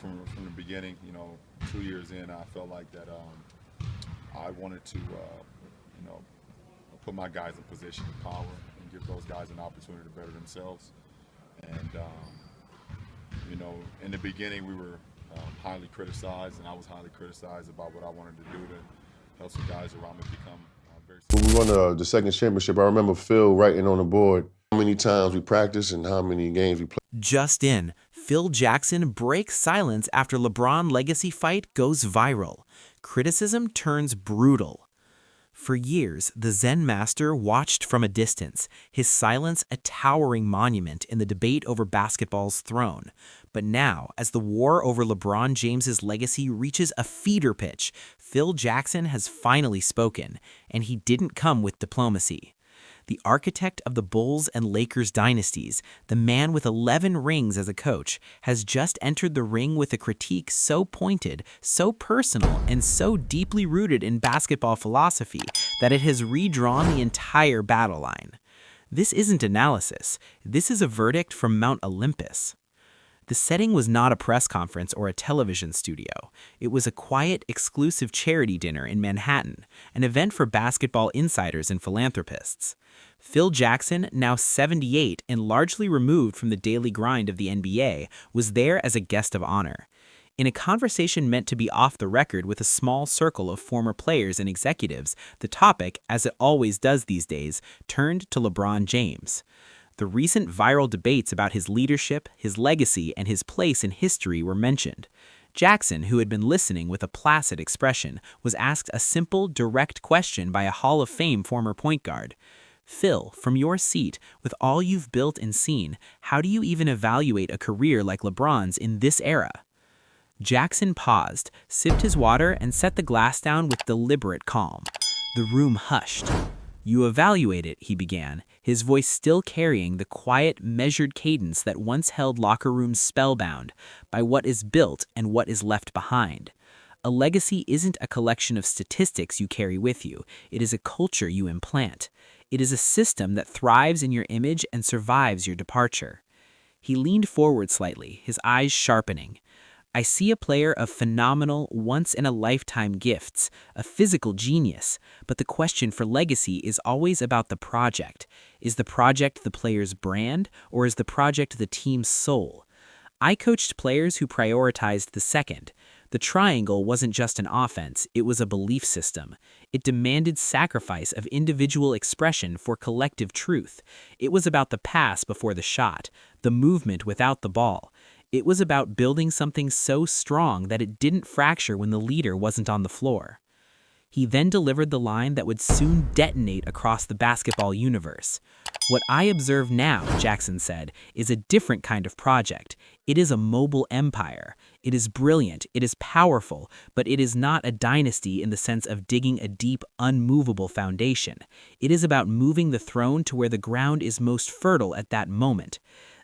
from the beginning, 2 years in, I felt like that I wanted to, put my guys in position of power and give those guys an opportunity to better themselves. And in the beginning, we were highly criticized, and I was highly criticized about what I wanted to do to help some guys around me become very. When we won the second championship, I remember Phil writing on the board how many times we practiced and how many games we played. Just in, Phil Jackson breaks silence after LeBron legacy fight goes viral. Criticism turns brutal. For years, the Zen Master watched from a distance, his silence a towering monument in the debate over basketball's throne. But now, as the war over LeBron James's legacy reaches a feeder pitch, Phil Jackson has finally spoken, and he didn't come with diplomacy. The architect of the Bulls and Lakers dynasties, the man with 11 rings as a coach, has just entered the ring with a critique so pointed, so personal, and so deeply rooted in basketball philosophy that it has redrawn the entire battle line. This isn't analysis. This is a verdict from Mount Olympus. The setting was not a press conference or a television studio. It was a quiet, exclusive charity dinner in Manhattan, an event for basketball insiders and philanthropists. Phil Jackson, now 78 and largely removed from the daily grind of the NBA, was there as a guest of honor. In a conversation meant to be off the record with a small circle of former players and executives, the topic, as it always does these days, turned to LeBron James. The recent viral debates about his leadership, his legacy, and his place in history were mentioned. Jackson, who had been listening with a placid expression, was asked a simple, direct question by a Hall of Fame former point guard. Phil, from your seat, with all you've built and seen, how do you even evaluate a career like LeBron's in this era? Jackson paused, sipped his water, and set the glass down with deliberate calm. The room hushed. "You evaluate it," he began, his voice still carrying the quiet, measured cadence that once held locker rooms spellbound, by what is built and what is left behind. A legacy isn't a collection of statistics you carry with you. It is a culture you implant. It is a system that thrives in your image and survives your departure. He leaned forward slightly, his eyes sharpening. "I see a player of phenomenal, once-in-a-lifetime gifts, a physical genius, but the question for legacy is always about the project. Is the project the player's brand, or is the project the team's soul? I coached players who prioritized the second. The triangle wasn't just an offense, it was a belief system. It demanded sacrifice of individual expression for collective truth. It was about the pass before the shot, the movement without the ball. It was about building something so strong that it didn't fracture when the leader wasn't on the floor." He then delivered the line that would soon detonate across the basketball universe. "What I observe now," Jackson said, "is a different kind of project. It is a mobile empire. It is brilliant, it is powerful, but it is not a dynasty in the sense of digging a deep, unmovable foundation. It is about moving the throne to where the ground is most fertile at that moment.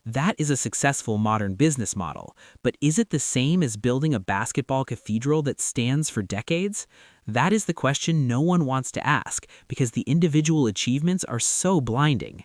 That is a successful modern business model, but is it the same as building a basketball cathedral that stands for decades? That is the question no one wants to ask because the individual achievements are so blinding."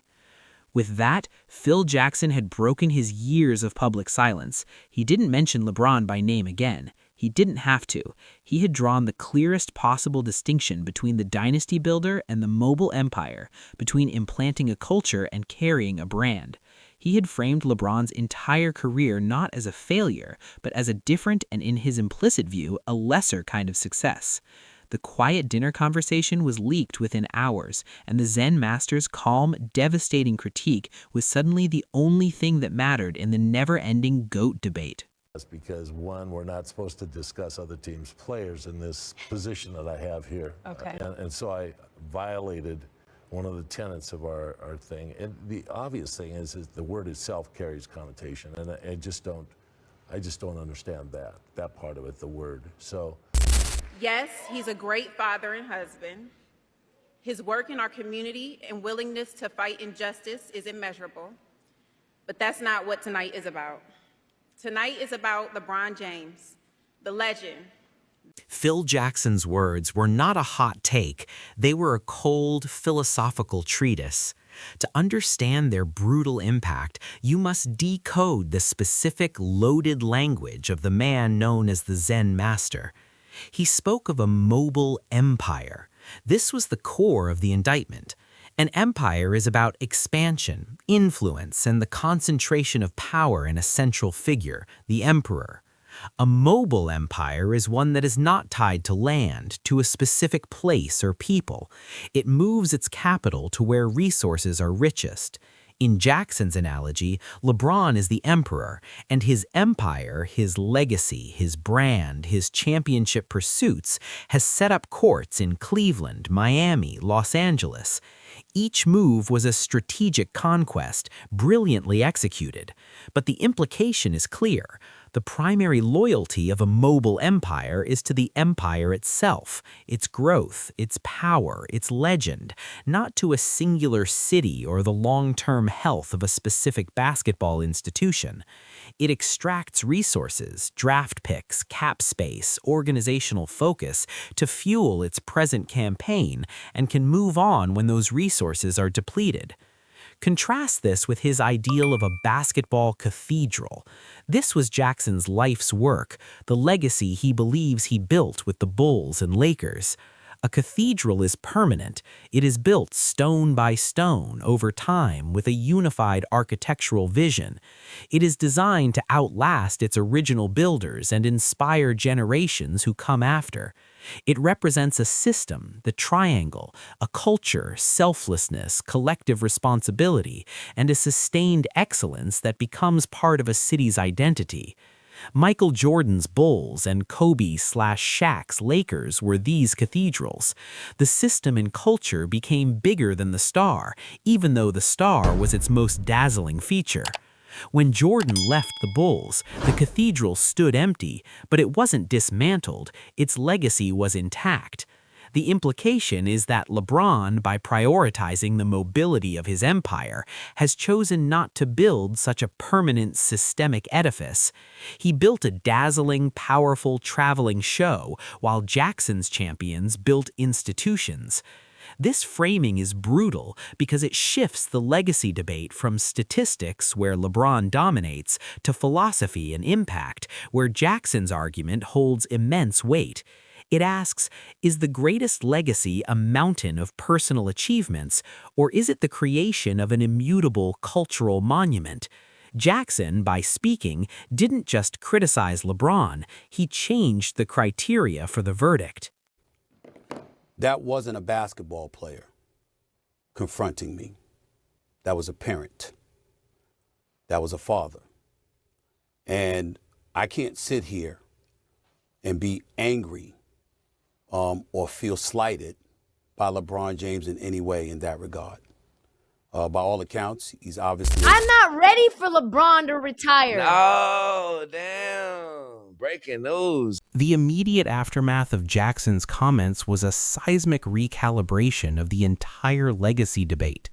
With that, Phil Jackson had broken his years of public silence. He didn't mention LeBron by name again. He didn't have to. He had drawn the clearest possible distinction between the dynasty builder and the mobile empire, between implanting a culture and carrying a brand. He had framed LeBron's entire career not as a failure, but as a different and, in his implicit view, a lesser kind of success. The quiet dinner conversation was leaked within hours, and the Zen Master's calm, devastating critique was suddenly the only thing that mattered in the never-ending GOAT debate. That's because, one, we're not supposed to discuss other teams' players in this position that I have here. Okay. And so I violated one of the tenets of our thing. And the obvious thing is the word itself carries connotation, and I just don't understand that part of it, the word. So. Yes, he's a great father and husband. His work in our community and willingness to fight injustice is immeasurable. But that's not what tonight is about. Tonight is about LeBron James, the legend. Phil Jackson's words were not a hot take. They were a cold, philosophical treatise. To understand their brutal impact, you must decode the specific loaded language of the man known as the Zen Master. He spoke of a mobile empire. This was the core of the indictment. An empire is about expansion, influence, and the concentration of power in a central figure, the emperor. A mobile empire is one that is not tied to land, to a specific place or people. It moves its capital to where resources are richest. In Jackson's analogy, LeBron is the emperor, and his empire, his legacy, his brand, his championship pursuits has set up courts in Cleveland, Miami, Los Angeles. Each move was a strategic conquest, brilliantly executed. But the implication is clear. The primary loyalty of a mobile empire is to the empire itself, its growth, its power, its legend, not to a singular city or the long-term health of a specific basketball institution. It extracts resources, draft picks, cap space, organizational focus to fuel its present campaign and can move on when those resources are depleted. Contrast this with his ideal of a basketball cathedral. This was Jackson's life's work, the legacy he believes he built with the Bulls and Lakers. A cathedral is permanent. It is built stone by stone over time with a unified architectural vision. It is designed to outlast its original builders and inspire generations who come after. It represents a system, the triangle, a culture, selflessness, collective responsibility, and a sustained excellence that becomes part of a city's identity. Michael Jordan's Bulls and Kobe/Shaq's Lakers were these cathedrals. The system and culture became bigger than the star, even though the star was its most dazzling feature. When Jordan left the Bulls, the cathedral stood empty, but it wasn't dismantled. Its legacy was intact. The implication is that LeBron, by prioritizing the mobility of his empire, has chosen not to build such a permanent systemic edifice. He built a dazzling, powerful, traveling show, while Jackson's champions built institutions. This framing is brutal because it shifts the legacy debate from statistics, where LeBron dominates, to philosophy and impact, where Jackson's argument holds immense weight. It asks, is the greatest legacy a mountain of personal achievements, or is it the creation of an immutable cultural monument? Jackson, by speaking, didn't just criticize LeBron, he changed the criteria for the verdict. That wasn't a basketball player confronting me. That was a parent. That was a father. And I can't sit here and be angry or feel slighted by LeBron James in any way in that regard. By all accounts, he's obviously... I'm not ready for LeBron to retire. Oh, damn. Breaking news. The immediate aftermath of Jackson's comments was a seismic recalibration of the entire legacy debate.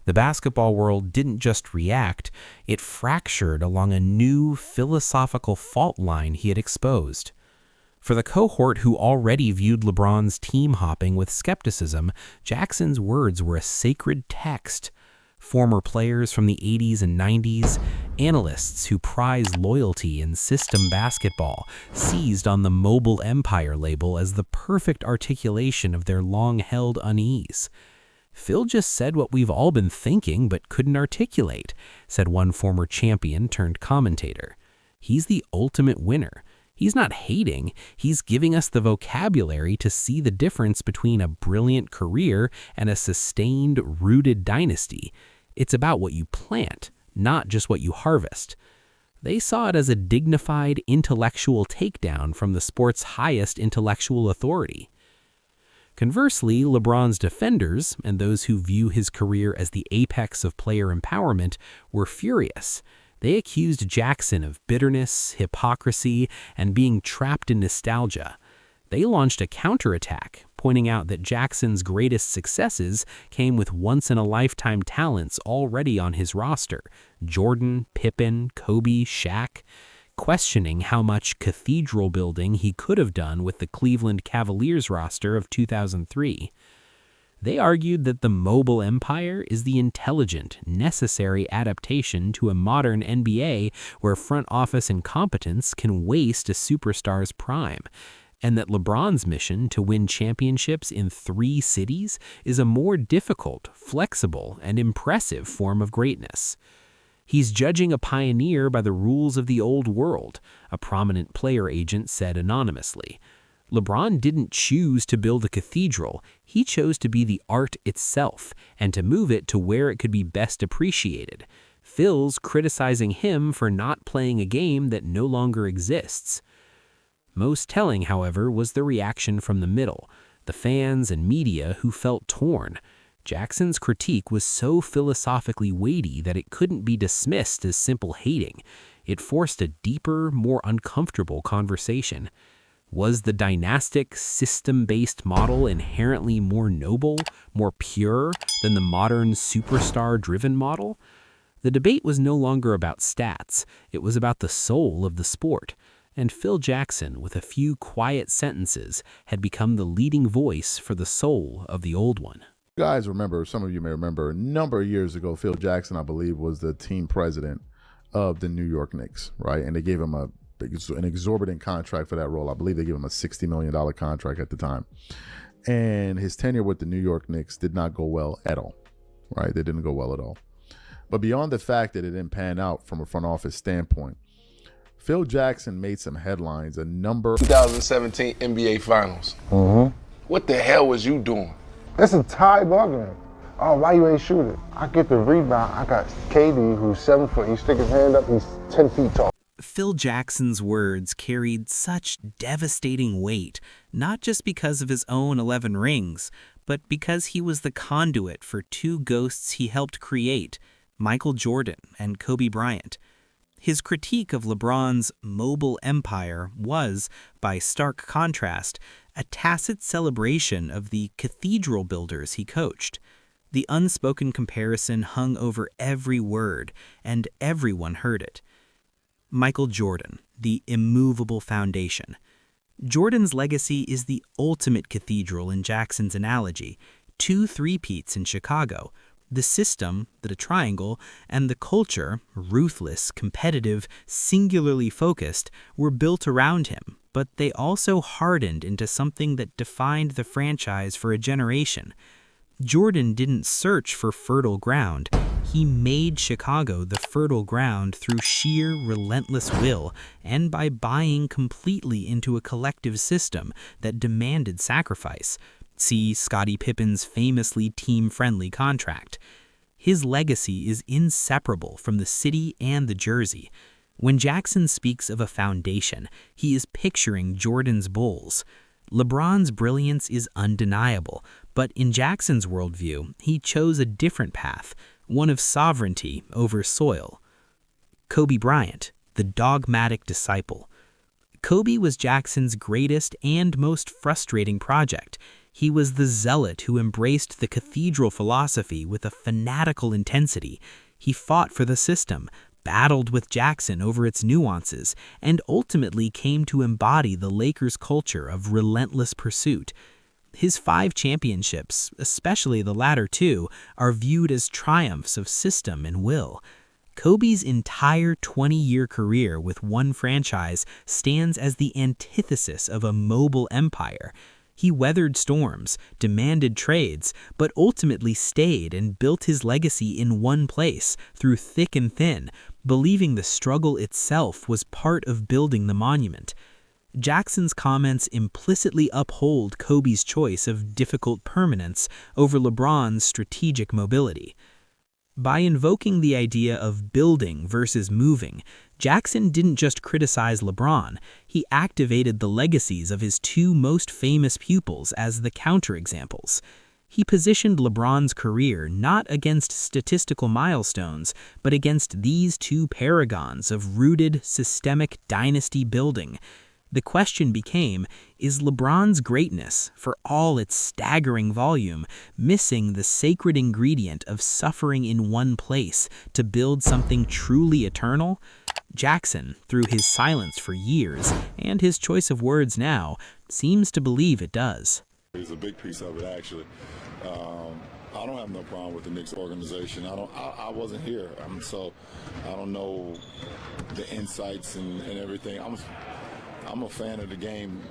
The basketball world didn't just react, it fractured along a new philosophical fault line he had exposed. For the cohort who already viewed LeBron's team hopping with skepticism, Jackson's words were a sacred text. Former players from the 80s and 90s, analysts who prize loyalty in system basketball, seized on the mobile empire label as the perfect articulation of their long-held unease. "Phil just said what we've all been thinking but couldn't articulate," said one former champion turned commentator. "He's the ultimate winner. He's not hating, he's giving us the vocabulary to see the difference between a brilliant career and a sustained, rooted dynasty. It's about what you plant, not just what you harvest." They saw it as a dignified intellectual takedown from the sport's highest intellectual authority. Conversely, LeBron's defenders, and those who view his career as the apex of player empowerment, were furious. They accused Jackson of bitterness, hypocrisy, and being trapped in nostalgia. They launched a counterattack, pointing out that Jackson's greatest successes came with once-in-a-lifetime talents already on his roster: Jordan, Pippen, Kobe, Shaq, questioning how much cathedral building he could have done with the Cleveland Cavaliers roster of 2003. They argued that the mobile empire is the intelligent, necessary adaptation to a modern NBA where front office incompetence can waste a superstar's prime, and that LeBron's mission to win championships in 3 cities is a more difficult, flexible, and impressive form of greatness. He's judging a pioneer by the rules of the old world, a prominent player agent said anonymously. LeBron didn't choose to build a cathedral, he chose to be the art itself and to move it to where it could be best appreciated. Phil's criticizing him for not playing a game that no longer exists. Most telling, however, was the reaction from the middle, the fans and media who felt torn. Jackson's critique was so philosophically weighty that it couldn't be dismissed as simple hating. It forced a deeper, more uncomfortable conversation. Was the dynastic, system-based model inherently more noble, more pure than the modern superstar-driven model? The debate was no longer about stats. It was about the soul of the sport. And Phil Jackson, with a few quiet sentences, had become the leading voice for the soul of the old one. You guys remember, some of you may remember, a number of years ago, Phil Jackson, I believe, was the team president of the New York Knicks, right? And they gave him an exorbitant contract for that role. I believe they gave him a $60 million contract at the time. And his tenure with the New York Knicks did not go well at all, right? They didn't go well at all. But beyond the fact that it didn't pan out from a front office standpoint, Phil Jackson made some headlines, a number. 2017 NBA Finals. What the hell was you doing? It's a tie ball game. Oh, why you ain't shoot it? I get the rebound. I got KD, who's 7 foot. He stick his hand up, he's 10 feet tall. Phil Jackson's words carried such devastating weight, not just because of his own 11 rings, but because he was the conduit for 2 ghosts he helped create, Michael Jordan and Kobe Bryant. His critique of LeBron's mobile empire was, by stark contrast, a tacit celebration of the cathedral builders he coached. The unspoken comparison hung over every word, and everyone heard it. Michael Jordan, the immovable foundation. Jordan's legacy is the ultimate cathedral in Jackson's analogy, 2 three-peats in Chicago. The system, the triangle, and the culture, ruthless, competitive, singularly focused, were built around him, but they also hardened into something that defined the franchise for a generation. Jordan didn't search for fertile ground. He made Chicago the fertile ground through sheer, relentless will and by buying completely into a collective system that demanded sacrifice. See Scottie Pippen's famously team-friendly contract. His legacy is inseparable from the city and the jersey. When Jackson speaks of a foundation, he is picturing Jordan's Bulls. LeBron's brilliance is undeniable, but in Jackson's worldview, he chose a different path, one of sovereignty over soil. Kobe Bryant, the dogmatic disciple. Kobe was Jackson's greatest and most frustrating project. He was the zealot who embraced the cathedral philosophy with a fanatical intensity. He fought for the system, battled with Jackson over its nuances, and ultimately came to embody the Lakers' culture of relentless pursuit. His 5 championships, especially the latter 2, are viewed as triumphs of system and will. Kobe's entire 20-year career with one franchise stands as the antithesis of a mobile empire. He weathered storms, demanded trades, but ultimately stayed and built his legacy in one place, through thick and thin, believing the struggle itself was part of building the monument. Jackson's comments implicitly uphold Kobe's choice of difficult permanence over LeBron's strategic mobility. By invoking the idea of building versus moving, Jackson didn't just criticize LeBron, he activated the legacies of his 2 most famous pupils as the counterexamples. He positioned LeBron's career not against statistical milestones, but against these 2 paragons of rooted, systemic dynasty building. The question became, is LeBron's greatness, for all its staggering volume, missing the sacred ingredient of suffering in one place to build something truly eternal? Jackson, through his silence for years, and his choice of words now, seems to believe it does. It's a big piece of it, actually. I don't have no problem with the Knicks organization. I wasn't here, so I don't know the insights and everything. I'm a fan of the game,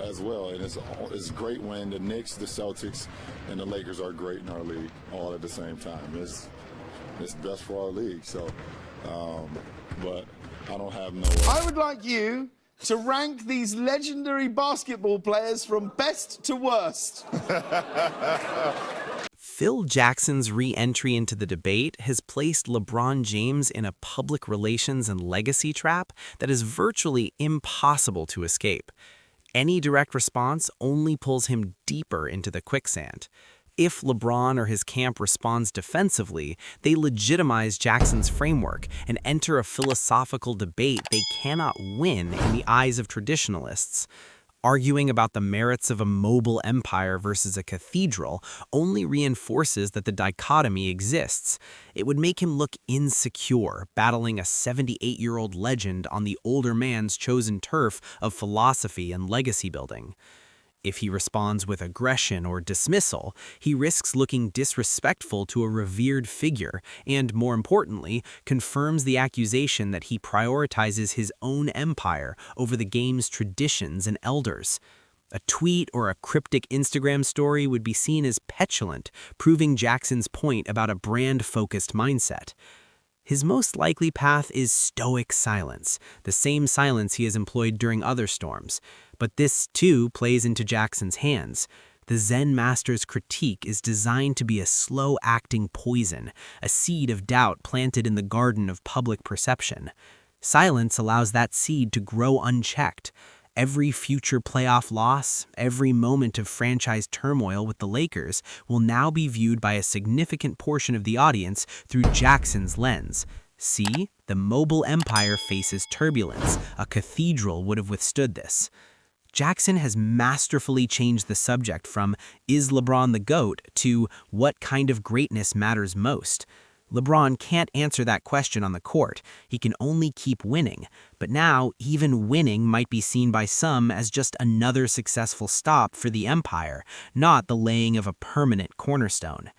as well. And it's great when the Knicks, the Celtics, and the Lakers are great in our league all at the same time. It's best for our league. So, but I don't have no. I would like you to rank these legendary basketball players from best to worst. Phil Jackson's re-entry into the debate has placed LeBron James in a public relations and legacy trap that is virtually impossible to escape. Any direct response only pulls him deeper into the quicksand. If LeBron or his camp responds defensively, they legitimize Jackson's framework and enter a philosophical debate they cannot win in the eyes of traditionalists. Arguing about the merits of a mobile empire versus a cathedral only reinforces that the dichotomy exists. It would make him look insecure, battling a 78-year-old legend on the older man's chosen turf of philosophy and legacy building. If he responds with aggression or dismissal, he risks looking disrespectful to a revered figure and, more importantly, confirms the accusation that he prioritizes his own empire over the game's traditions and elders. A tweet or a cryptic Instagram story would be seen as petulant, proving Jackson's point about a brand-focused mindset. His most likely path is stoic silence, the same silence he has employed during other storms. But this, too, plays into Jackson's hands. The Zen Master's critique is designed to be a slow-acting poison, a seed of doubt planted in the garden of public perception. Silence allows that seed to grow unchecked. Every future playoff loss, every moment of franchise turmoil with the Lakers will now be viewed by a significant portion of the audience through Jackson's lens. See, the mobile empire faces turbulence. A cathedral would have withstood this. Jackson has masterfully changed the subject from "Is LeBron the GOAT?" to "What kind of greatness matters most?" LeBron can't answer that question on the court. He can only keep winning. But now, even winning might be seen by some as just another successful stop for the empire, not the laying of a permanent cornerstone.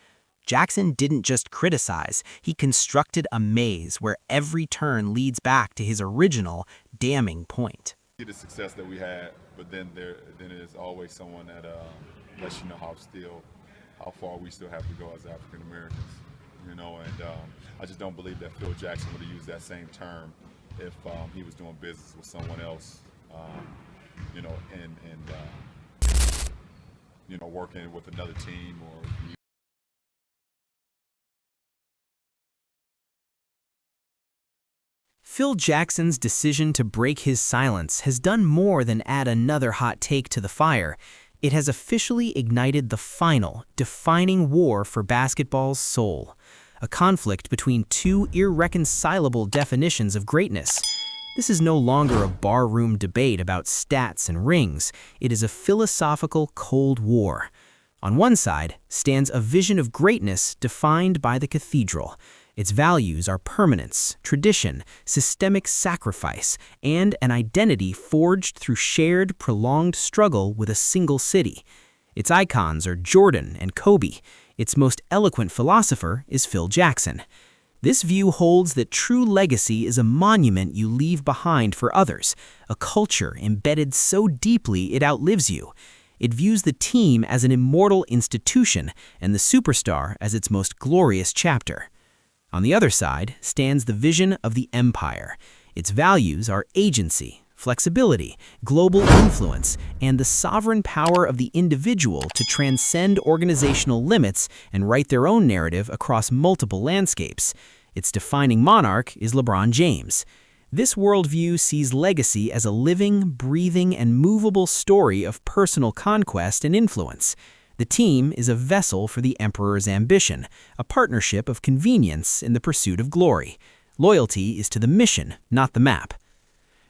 Jackson didn't just criticize, he constructed a maze where every turn leads back to his original, damning point. The success that we had, but then there's always someone that lets you know how far we still have to go as African Americans. And I just don't believe that Phil Jackson would have used that same term if he was doing business with someone else, and working with another team or. Phil Jackson's decision to break his silence has done more than add another hot take to the fire. It has officially ignited the final, defining war for basketball's soul. A conflict between two irreconcilable definitions of greatness. This is no longer a barroom debate about stats and rings. It is a philosophical Cold War. On one side stands a vision of greatness defined by the cathedral. Its values are permanence, tradition, systemic sacrifice, and an identity forged through shared, prolonged struggle with a single city. Its icons are Jordan and Kobe. Its most eloquent philosopher is Phil Jackson. This view holds that true legacy is a monument you leave behind for others, a culture embedded so deeply it outlives you. It views the team as an immortal institution and the superstar as its most glorious chapter. On the other side stands the vision of the empire. Its values are agency, flexibility, global influence, and the sovereign power of the individual to transcend organizational limits and write their own narrative across multiple landscapes. Its defining monarch is LeBron James. This worldview sees legacy as a living, breathing, and movable story of personal conquest and influence. The team is a vessel for the emperor's ambition, a partnership of convenience in the pursuit of glory. Loyalty is to the mission, not the map.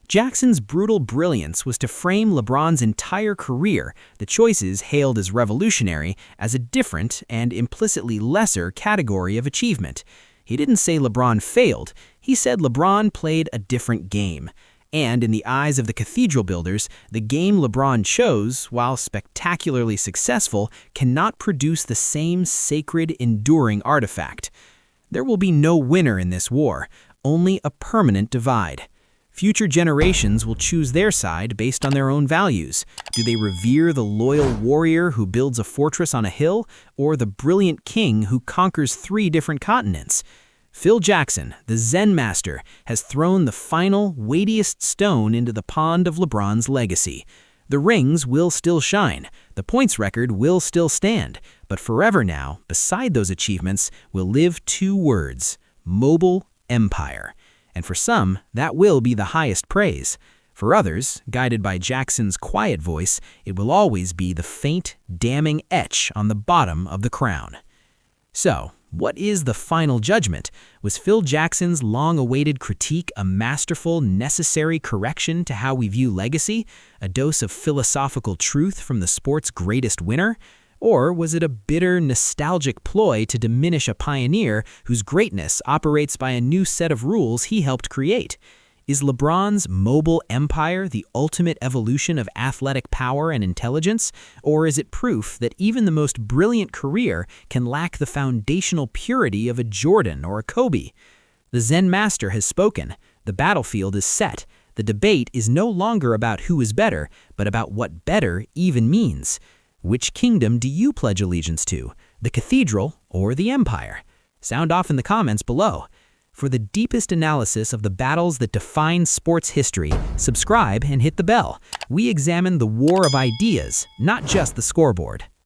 Jackson's brutal brilliance was to frame LeBron's entire career, the choices hailed as revolutionary, as a different and implicitly lesser category of achievement. He didn't say LeBron failed, he said LeBron played a different game. And in the eyes of the Cathedral builders, the game LeBron chose, while spectacularly successful, cannot produce the same sacred, enduring artifact. There will be no winner in this war, only a permanent divide. Future generations will choose their side based on their own values. Do they revere the loyal warrior who builds a fortress on a hill, or the brilliant king who conquers 3 different continents? Phil Jackson, the Zen Master, has thrown the final, weightiest stone into the pond of LeBron's legacy. The rings will still shine, the points record will still stand, but forever now, beside those achievements, will live 2 words: mobile empire. And for some, that will be the highest praise. For others, guided by Jackson's quiet voice, it will always be the faint, damning etch on the bottom of the crown. So, what is the final judgment? Was Phil Jackson's long-awaited critique a masterful, necessary correction to how we view legacy? A dose of philosophical truth from the sport's greatest winner? Or was it a bitter, nostalgic ploy to diminish a pioneer whose greatness operates by a new set of rules he helped create? Is LeBron's mobile empire the ultimate evolution of athletic power and intelligence? Or is it proof that even the most brilliant career can lack the foundational purity of a Jordan or a Kobe? The Zen Master has spoken. The battlefield is set. The debate is no longer about who is better, but about what better even means. Which kingdom do you pledge allegiance to, the Cathedral or the Empire? Sound off in the comments below. For the deepest analysis of the battles that define sports history, subscribe and hit the bell. We examine the war of ideas, not just the scoreboard.